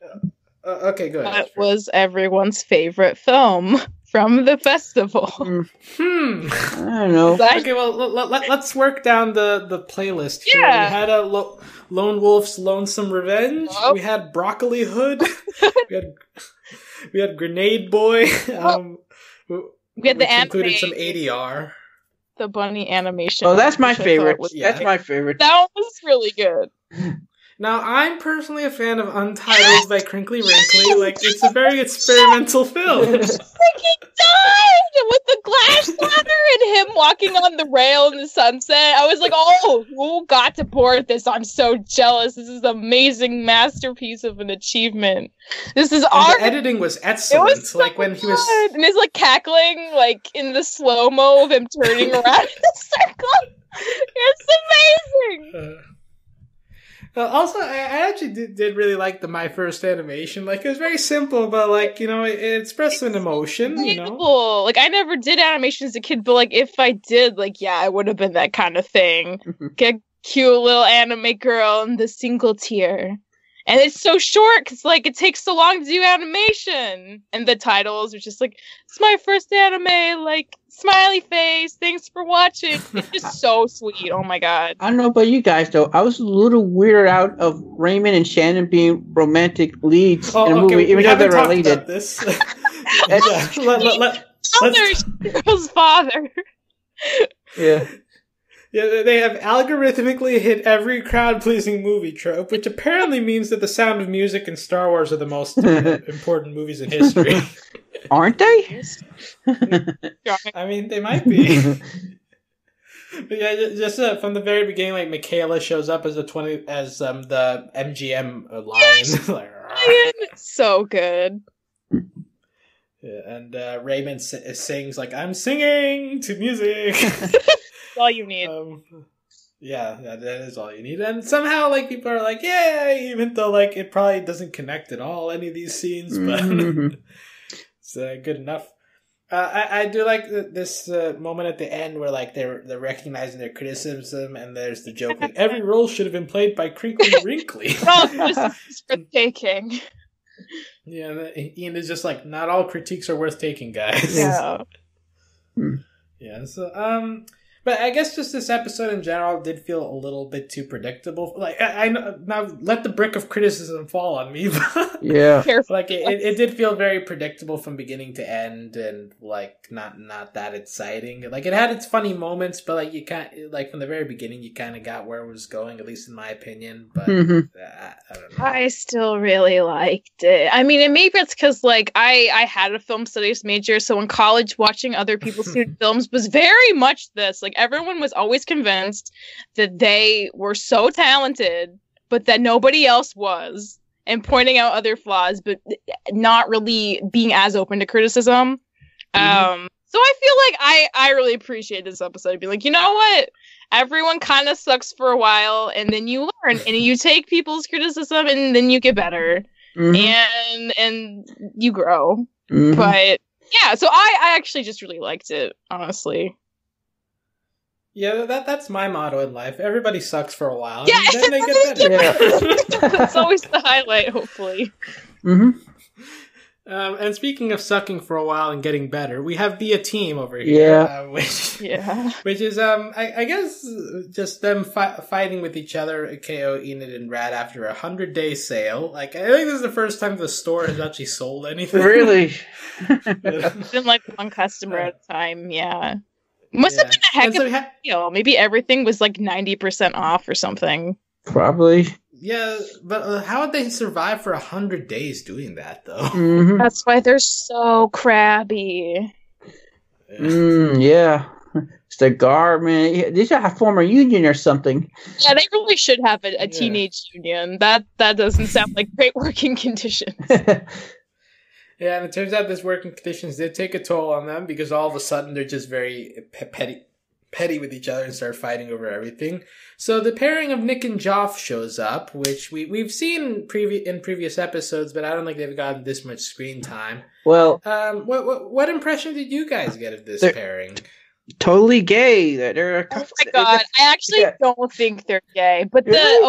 Okay, go ahead.
What was everyone's favorite film from the festival?
I don't know.
Okay, well, let's work down the playlist here. Yeah. We had a Lone Wolf's Lonesome Revenge. We had Broccoli Hood. we had Grenade Boy.
We had the
which
anime,
included some ADR.
the bunny animation.
Oh, that's my
which I
favorite.
thought was
Yeah.
That's my favorite.
That one was really good.
Now, I'm personally a fan of Untitled by Crinkly Wrinkly. Like, it's a very experimental film.
Freaking died with the glass splatter and him walking on the rail in the sunset. I was like, oh, who got to board this? I'm so jealous. This is an amazing masterpiece of an achievement. This is
And
art.
the editing was excellent.
It was so
like when he was
good. And he's like cackling, like in the slow mo of him turning around in the circle. It's amazing.
Also, I actually did really like the My First Animation. Like, it was very simple, but, like, you know, it expressed an emotion, you know?
Beautiful. Like, I never did animation as a kid, but, like, if I did, like, yeah, it would have been that kind of thing. Get a cute little anime girl in the single tier. And it's so short, because, like, it takes so long to do animation. And the titles are just like, it's my first anime, like, smiley face, thanks for watching. It's just so sweet. Oh my god.
I don't know about you guys, though. I was a little weirded out of Raymond and Shannon being romantic leads in a movie, even though they're related.
About this. Let's
Girl's father.
Yeah.
Yeah, they have algorithmically hit every crowd-pleasing movie trope, which apparently means that The Sound of Music and Star Wars are the most important movies in history.
Aren't they?
I mean, they might be. But yeah, just from the very beginning, like Michaela shows up as the MGM lion.
Lion! So good.
Yeah, and Raymond sings like, "I'm singing to music."
That's all you need.
Yeah, that is all you need. And somehow, like, people are like, "Yeah," even though, like, it probably doesn't connect at all, any of these scenes, but it's good enough. I do like this moment at the end where, like, they're recognizing their criticism, and there's the joke, like, every role should have been played by Crinkly Wrinkly.
Oh, this is for taking.
Yeah, Ian is just like, not all critiques are worth taking, guys.
Yeah.
Yeah, so, but I guess just this episode in general did feel a little bit too predictable. Like, I know, now let the brick of criticism fall on me, but
Yeah.
like it did feel very predictable from beginning to end, and like not that exciting. Like, it had its funny moments, but like you can't, like, from the very beginning you kind of got where it was going, at least in my opinion. But I don't know.
I still really liked it. I mean, and maybe it's because, like, I had a film studies major, so in college, watching other people's student films was very much this. Like, everyone was always convinced that they were so talented, but that nobody else was, and pointing out other flaws, but not really being as open to criticism. So I feel like I really appreciate this episode. Be like, you know what? Everyone kind of sucks for a while, and then you learn, and you take people's criticism, and then you get better, and you grow. But yeah, so I actually just really liked it, honestly.
Yeah, that's my motto in life. Everybody sucks for a while,
Yeah,
and then they get better.
Yeah.
That's always the highlight, hopefully.
And speaking of sucking for a while and getting better, we have Be a Team over here.
Yeah.
Which is, I guess, just them fighting with each other, KO, Enid, and Rad, after a 100-day sale. Like, I think this is the first time the store has actually sold anything.
Really?
It's been like one customer at a time, yeah. Must have been a heck of a deal. Maybe everything was like 90% off or something.
Probably.
Yeah, but how would they survive for 100 days doing that, though?
That's why they're so crabby.
Yeah. It's the guard, man. They should have form a union or something.
Yeah, they really should have a teenage union. That doesn't sound like great working conditions.
Yeah, and it turns out this working conditions did take a toll on them, because all of a sudden they're just very petty with each other and start fighting over everything. So the pairing of Nick and Joff shows up, which we've seen in previous episodes, but I don't think they've gotten this much screen time.
Well,
what impression did you guys get of this pairing?
Totally gay. They're
Oh my god, I actually don't think they're gay. But
Really?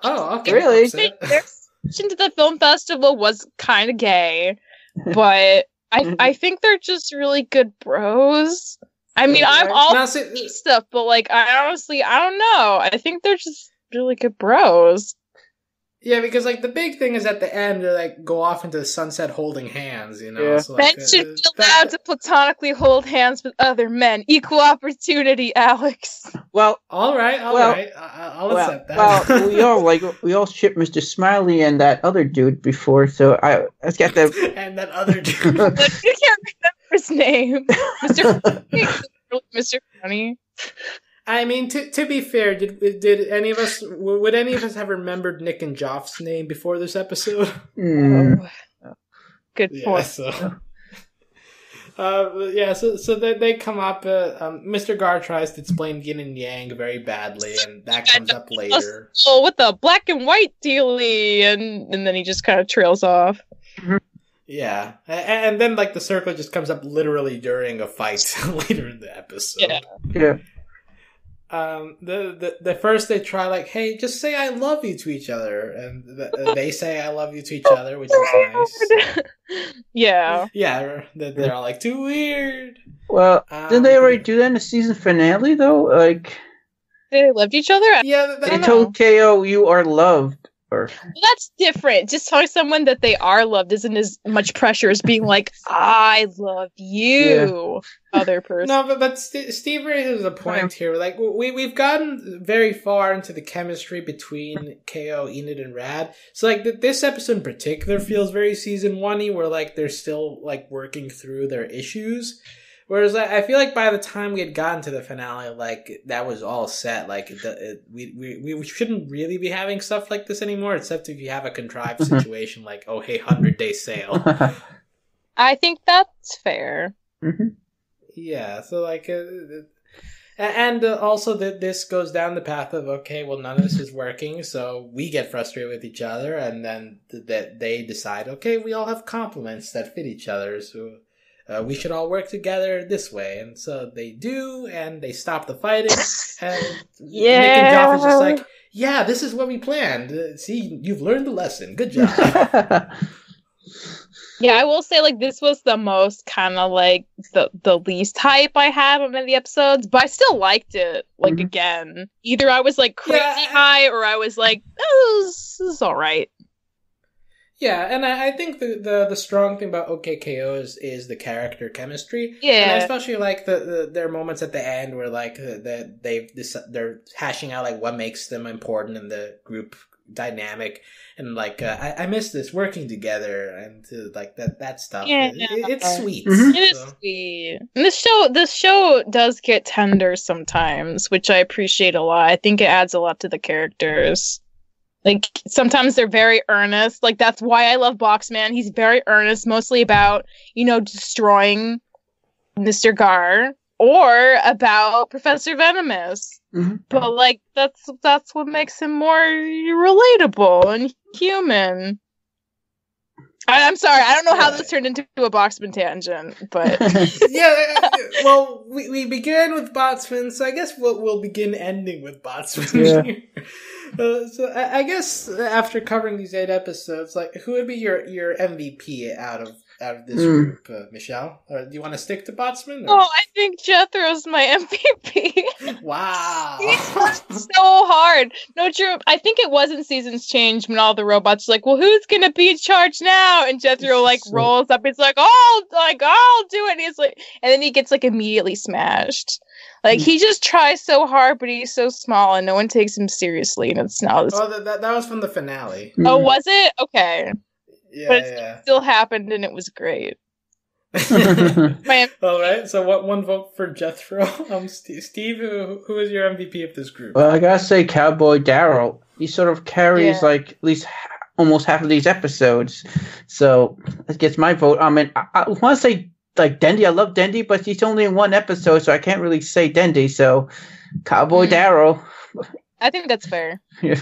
Oh, okay.
Really?
Their reaction to the film festival was kind of gay, but I think they're just really good bros. I mean, I'm all stuff, but like, I don't know. I think they're just really good bros.
Yeah, because like the big thing is at the end they like go off into the sunset holding hands, you know.
Yeah.
So, like,
Men should be allowed to platonically hold hands with other men. Equal opportunity, Alex.
Well,
all right, I'll accept that.
Well, we all shipped Mr. Smiley and that other dude before, so let's get the
and that other dude.
You can't remember his name, Mr. Funny.
I mean, to be fair, did any of us would any of us have remembered Nick and Joff's name before this episode?
Mm.
Oh, good point.
So they come up. Mr. Gar tries to explain yin and yang very badly, and that comes up later.
Oh, with the black and white dealy, and then he just kind of trails off.
Yeah, and then like the circle just comes up literally during a fight later in the episode.
Yeah.
The first they try like, hey, just say I love you to each other, and they say I love you to each other, which is nice.
Yeah.
Yeah, they're all like, too weird.
Well, didn't they already do that in the season finale though? Like,
they loved each other.
Yeah,
they told KO you are loved. Well,
that's different. Just telling someone that they are loved isn't as much pressure as being like, I love you, other person.
No, but Steve raises a point here. Like, we've gotten very far into the chemistry between KO, Enid, and Rad. So, like, this episode in particular feels very season one-y, where, like, they're still, like, working through their issues. Whereas I feel like by the time we had gotten to the finale, like, that was all set. Like, we shouldn't really be having stuff like this anymore, except if you have a contrived situation like, oh, hey, 100-day sale.
I think that's fair.
Mm-hmm.
Yeah, so, like, and also this goes down the path of, okay, well, none of this is working, so we get frustrated with each other, and then they decide, okay, we all have compliments that fit each other, so... we should all work together this way. And so they do, and they stop the fighting. And Nick and Joff is just like, yeah, this is what we planned. See, you've learned the lesson. Good job.
Yeah, I will say, like, this was the most kind of, like, the least hype I had on any of the episodes, but I still liked it, like, again. Either I was, like, crazy high, or I was like, oh, this is all right.
Yeah, and I think the strong thing about OKKO is the character chemistry.
Yeah,
and especially like their moments at the end where like they're hashing out like what makes them important in the group dynamic, and like I miss this working together and like that stuff.
Yeah,
it's sweet.
Mm-hmm. It is sweet. And this show does get tender sometimes, which I appreciate a lot. I think it adds a lot to the characters. Like, sometimes they're very earnest. Like, that's why I love Boxman. He's very earnest, mostly about, destroying Mr. Gar, or about Professor Venomous.
Mm-hmm.
But, like, that's what makes him more relatable and human. I'm sorry, I don't know how this turned into a Boxman tangent, but...
Yeah, well, we began with Botsman, so I guess we'll begin ending with Botsman.
Yeah.
So I guess after covering these 8 episodes, like, who would be your MVP out of this group, Michelle? Or do you want to stick to Botsman?
Oh, I think Jethro's my MVP.
Wow.
He's so hard. No, true. I think it was in Seasons Change when all the robots were like, well, who's going to be in charge now? And Jethro, like, rolls up. He's like, I'll do it. And he's like, and then he gets, like, immediately smashed. Like, he just tries so hard, but he's so small, and no one takes him seriously, and it's not...
Oh, that was from the finale.
Oh, was it? Okay.
Yeah,
but it still happened, and it was great.
All right, so what one vote for Jethro? Steve, who is your MVP of this group?
Well, I gotta say Cowboy Darrell. He sort of carries, like, at least almost half of these episodes, so that gets my vote. I mean, I want to say... like Dendy, I love Dendy, but he's only in one episode, so I can't really say Dendy. So, Cowboy Darrell.
I think that's fair.
Yeah.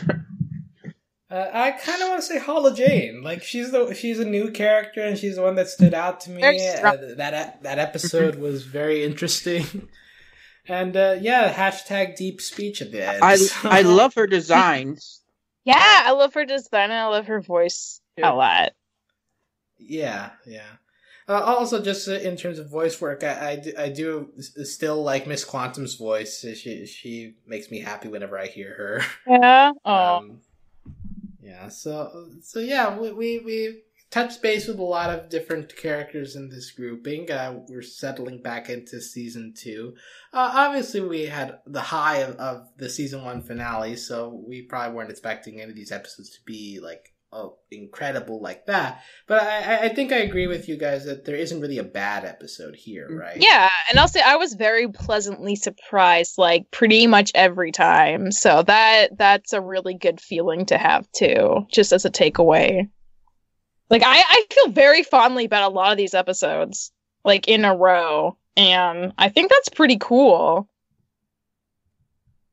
I kind of want to say Holla Jane. Like she's a new character, and she's the one that stood out to me. That episode was very interesting. And hashtag deep speech at the end.
I love her designs.
Yeah, I love her design, and I love her voice a lot.
Yeah. Also, just in terms of voice work, I do still like Miss Quantum's voice. She makes me happy whenever I hear her.
Yeah. Oh.
Yeah. So yeah, we touched base with a lot of different characters in this grouping. We're settling back into season 2. Obviously, we had the high of the season 1 finale, so we probably weren't expecting any of these episodes to be like incredible like that. But I think I agree with you guys that there isn't really a bad episode here, right?
Yeah, and I'll say I was very pleasantly surprised, like pretty much every time. So that's a really good feeling to have too, just as a takeaway. Like I feel very fondly about a lot of these episodes, like in a row, and I think that's pretty cool.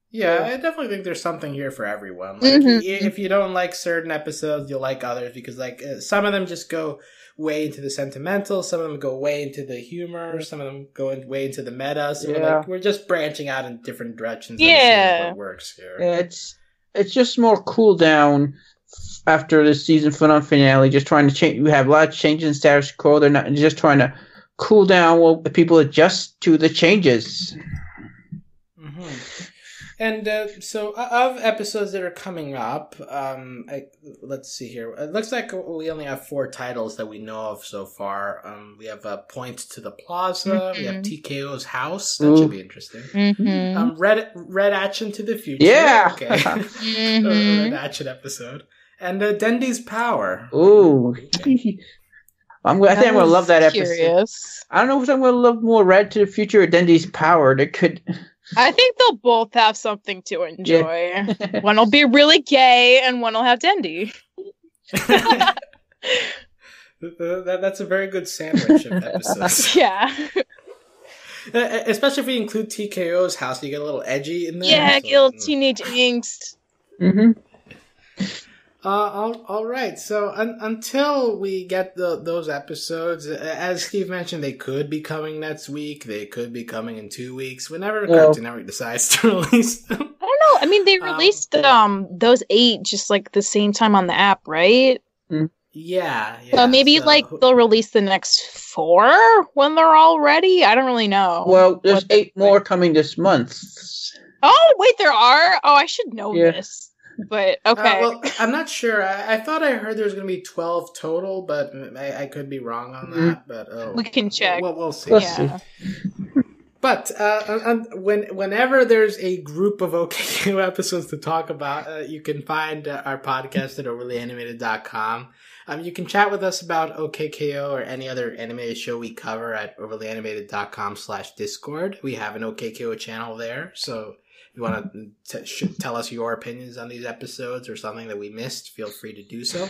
Yeah, I definitely think there's something here for everyone. Like, if you don't like certain episodes, you'll like others because, like, some of them just go way into the sentimental, some of them go way into the humor, some of them go way into the meta. So we're just branching out in different directions. And seeing what works here.
Yeah, it's just more cool down after the season finale. Just trying to change. We have a lot of changes in status quo. They're not just trying to cool down while people adjust to the changes.
And so, of episodes that are coming up, let's see here. It looks like we only have 4 titles that we know of so far. We have Point to the Plaza. We have TKO's House. That should be interesting. Red Action to the Future.
Yeah.
Okay. Red Action episode. And Dendy's Power.
Ooh. Okay. I think I'm going to love that episode.
Curious.
I don't know if I'm going to love more Red to the Future or Dendy's Power. They could...
I think they'll both have something to enjoy. Yeah. One will be really gay, and one will have Dendy.
That's a very good sandwich of episodes.
Yeah.
Especially if we include TKO's House, you get a little edgy in there.
Yeah, get a little teenage angst.
All right. So until we get those episodes, as Steve mentioned, they could be coming next week. They could be coming in 2 weeks. Whenever Cartoon Network decides to release them.
I don't know. I mean, they released those 8 just like the same time on the app, right?
Yeah.
So maybe they'll release the next 4 when they're all ready. I don't really know.
Well, there's 8 more coming this month.
Oh wait, there are. Oh, I should know this. But okay.
Well, I'm not sure. I thought I heard there's going to be 12 total, but I could be wrong on that. But
we can check.
We'll see.
Let's see.
But whenever there's a group of OKKO episodes to talk about, you can find our podcast at overlyanimated.com. You can chat with us about OKKO or any other animated show we cover at overlyanimated.com/Discord. We have an OKKO channel there, so you want to tell us your opinions on these episodes or something that we missed, feel free to do so.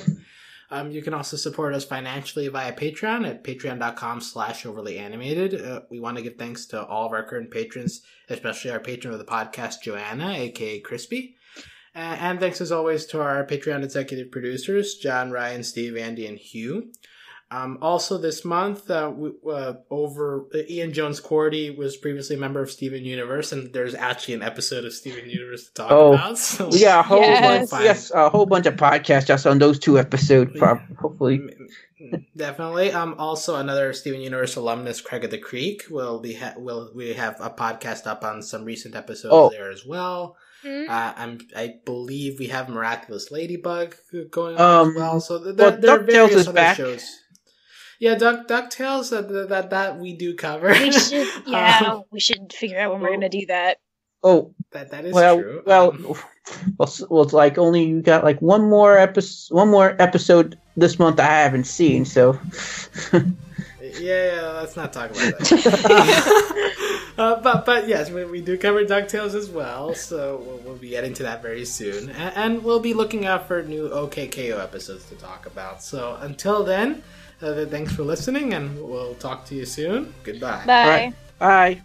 You can also support us financially via Patreon at patreon.com/overlyanimated. We want to give thanks to all of our current patrons, especially our patron of the podcast, Joanna, aka Crispy. And thanks as always to our Patreon executive producers, John, Ryan, Steve, Andy, and Hugh. Also this month, Ian Jones-Cordy was previously a member of Steven Universe, and there's actually an episode of Steven Universe to talk about. So
we got a whole bunch of podcasts just on those 2 episodes, hopefully.
Definitely. Also, another Steven Universe alumnus, Craig of the Creek, we have a podcast up on some recent episodes there as well. I believe we have Miraculous Ladybug going on as well. So there are various other shows. Yeah, DuckTales that we do cover.
We should, we should figure out when we're gonna do that.
Oh,
that is true.
Well, it's like only you got like one more episode this month I haven't seen. So.
Yeah, let's not talk about that. But yes, we do cover DuckTales as well, so we'll be getting to that very soon. And we'll be looking out for new OKKO episodes to talk about. So until then, thanks for listening, and we'll talk to you soon. Goodbye.
Bye.
Bye.